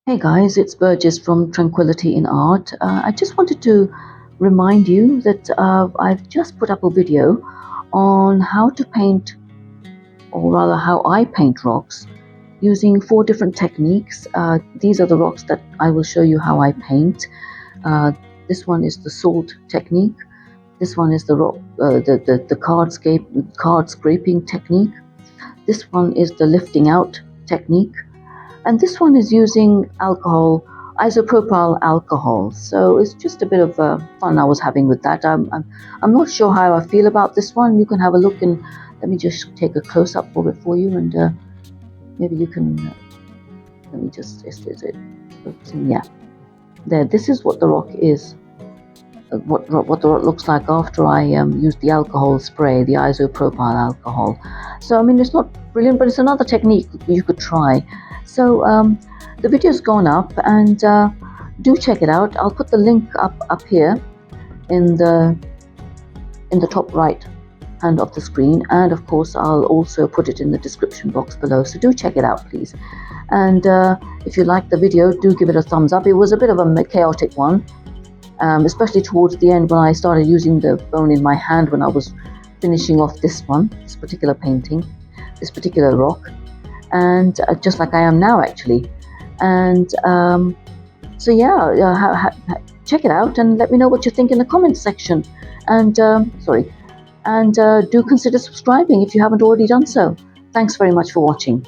Hey guys, it's Birjees from Tranquility in Art. I just wanted to remind you that I've just put up a video on how to paint, or rather how I paint rocks using 4 different techniques. These are the rocks that I will show you how I paint. This one is the salt technique. This one is the card scraping technique. This one is the lifting out technique. And this one is using alcohol, isopropyl alcohol. So it's just a bit of fun I was having with that. I'm not sure how I feel about this one. You can have a look, and let me just take a close-up of it for you, and maybe you can, let me just, is it, yeah. There, this is what the rock is. What the rock looks like after I used the alcohol spray, the isopropyl alcohol. So I mean, it's not brilliant, but it's another technique you could try. So the video's gone up, and do check it out. I'll put the link up here in the top right hand of the screen, and of course I'll also put it in the description box below. So do check it out, please. And if you like the video, do give it a thumbs up. It was a bit of a chaotic one. Especially towards the end when I started using the bone in my hand when I was finishing off this particular painting, this particular rock, and just like I am now actually. And so yeah, check it out and let me know what you think in the comments section. And do consider subscribing if you haven't already done so. Thanks very much for watching.